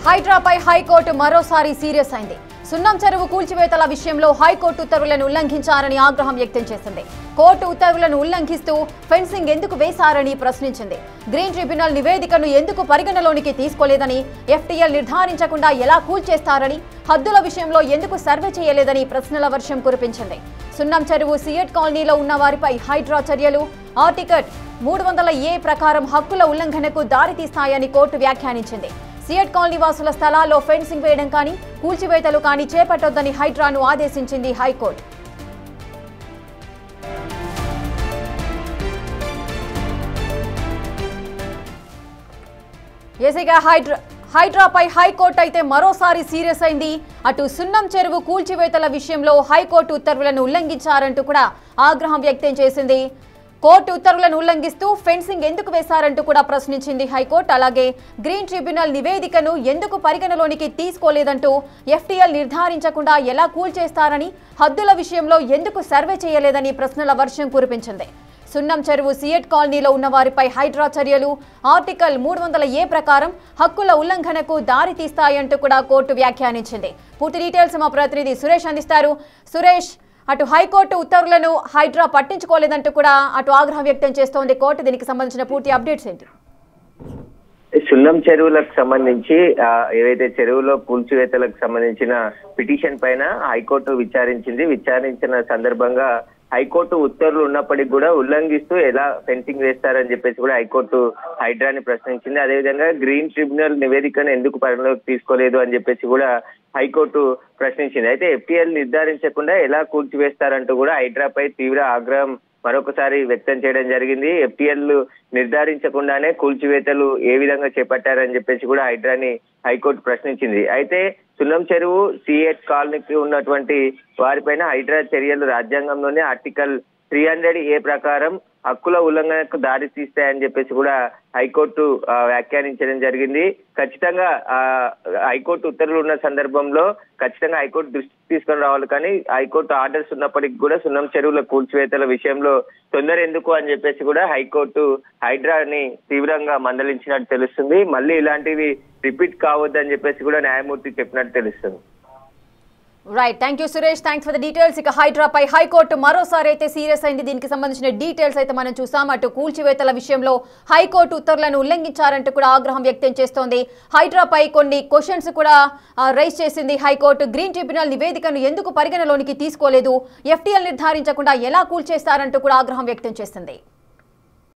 హైడ్రాపై high court మరోసారి serious అయింది. సున్నం చెరువు కూల్చివేతల విషయంలో హైకోర్టు ఉత్తర్వులను ఉల్లంఘించారని ఆగ్రహం వ్యక్తం చేసింది. కోర్టు ఉత్తర్వులను ఉల్లంఘిస్తూ ఫెన్సింగ్ ఎందుకు వేశారని ప్రశ్నించింది. గ్రీన్ ట్రిబ్యునల్ నివేదికను ఎందుకు పరిగణలోనికి తీసుకోలేదని, ఎఫ్టీఎల్ నిర్ధారించకుండా ఎలా కూల్చేస్తారని, హద్దుల విషయంలో ఎందుకు సర్వే చేయలేదని ప్రశ్నల వర్షం కురిపించింది. సున్నం చెరువు సియట్ కాలనీలో ఉన్న వారిపై హైడ్రా చర్యలు ఆర్టికల్ 300A ప్రకారం హక్కుల ఉల్లంఘనకు దారితీస్తాయని కోర్టు వ్యాఖ్యానించింది. సియట్ కాలనీ వాసుల స్థలాల్లో ఫెన్సింగ్ వేయడం కానీ, కూల్చివేతలు కానీ చేపట్టొద్దని హైడ్రాను ఆదేశించింది హైకోర్టు. ఏసీగా హైడ్రాపై హైకోర్టు అయితే మరోసారి సీరియస్ అయింది. అటు సున్నం చెరువు కూల్చివేతల విషయంలో హైకోర్టు ఉత్తర్వులను ఉల్లంఘించారంటూ కూడా ఆగ్రహం వ్యక్తం చేసింది. కోర్టు ఉత్తర్వులను ఉల్లంఘిస్తూ ఫెన్సింగ్ ఎందుకు వేశారంటూ కూడా ప్రశ్నించింది హైకోర్టు. అలాగే గ్రీన్ ట్రిబ్యునల్ నివేదికను ఎందుకు పరిగణలోనికి తీసుకోలేదంటూ, ఎఫ్టీఎల్ నిర్ధారించకుండా ఎలా కూల్చేస్తారని, హద్దుల విషయంలో ఎందుకు సర్వే చేయలేదని ప్రశ్నల వర్షం కురిపించింది. సున్నం చెరువు సియట్ కాలనీలో ఉన్న వారిపై హైడ్రా చర్యలు ఆర్టికల్ 300A ప్రకారం హక్కుల ఉల్లంఘనకు దారితీస్తాయంటూ కూడా కోర్టు వ్యాఖ్యానించింది. పూర్తి డీటెయిల్స్ మా ప్రతినిధి సురేష్ అందిస్తారు. సురేష్, అటు హైకోర్టు ఉత్తర్వులను హైడ్రా పట్టించుకోలేదంటూ కూడా అటు ఆగ్రహం వ్యక్తం చేస్తోంది కోర్టు. దీనికి సంబంధించిన పూర్తి అప్డేట్స్ ఏంటి? సున్నం చెరువులకు సంబంధించి ఏవైతే చెరువులో కూల్చివేతలకు సంబంధించిన పిటిషన్ పైన హైకోర్టు విచారించిన సందర్భంగా హైకోర్టు ఉత్తర్వులు ఉన్నప్పటికీ కూడా ఉల్లంఘిస్తూ ఎలా ఫెన్సింగ్ వేస్తారని చెప్పేసి కూడా హైకోర్టు హైడ్రాని ప్రశ్నించింది. అదేవిధంగా గ్రీన్ ట్రిబ్యునల్ నివేదికను ఎందుకు పరిగణలోకి తీసుకోలేదు అని చెప్పేసి కూడా హైకోర్టు ప్రశ్నించింది. అయితే ఎఫ్టీఎల్ నిర్ధారించకుండా ఎలా కూల్చివేస్తారంటూ కూడా హైడ్రాపై తీవ్ర ఆగ్రహం మరొకసారి వ్యక్తం చేయడం జరిగింది. ఎఫ్టీఎల్ నిర్ధారించకుండానే కూల్చివేతలు ఏ విధంగా చేపట్టారని చెప్పేసి కూడా హైడ్రాని హైకోర్టు ప్రశ్నించింది. అయితే సున్నం చెరువు సిఎట్ కాలనీకి ఉన్నటువంటి వారిపైన హైడ్రా చర్యలు రాజ్యాంగంలోనే ఆర్టికల్ 300A ప్రకారం హక్కుల ఉల్లంఘనకు దారి తీస్తాయని చెప్పేసి కూడా హైకోర్టు వ్యాఖ్యానించడం జరిగింది. ఖచ్చితంగా హైకోర్టు ఉత్తర్వులు ఉన్న సందర్భంలో ఖచ్చితంగా హైకోర్టు దృష్టికి తీసుకొని రావాలి. కానీ హైకోర్టు ఆర్డర్స్ ఉన్నప్పటికీ కూడా సున్నం చెరువుల కూల్చివేతల విషయంలో తొందర ఎందుకు అని చెప్పేసి కూడా హైకోర్టు హైడ్రాని తీవ్రంగా మందలించినట్టు తెలుస్తుంది. మళ్ళీ ఇలాంటివి రిపీట్ కావద్దని చెప్పేసి కూడా న్యాయమూర్తి చెప్పినట్టు తెలుస్తుంది. Right, thank you Suresh, thanks for the details. ఇక హైడ్రాపై హైకోర్టు మరోసారి అయితే సీరియస్ అయింది. దీనికి సంబంధించిన డీటెయిల్స్ అయితే మనం చూసాం. అటు కూల్చివేతల విషయంలో హైకోర్టు ఉత్తర్వులను ఉల్లంఘించారంటూ కూడా ఆగ్రహం వ్యక్తం చేస్తోంది. హైడ్రాపై కొన్ని క్వశ్చన్స్ కూడా రైజ్ చేసింది హైకోర్టు. గ్రీన్ ట్రిబ్యునల్ నివేదికను ఎందుకు పరిగణలోనికి తీసుకోలేదు, ఎఫ్టీఎల్ నిర్ధారించకుండా ఎలా కూల్చేస్తారంటూ కూడా ఆగ్రహం వ్యక్తం చేస్తుంది.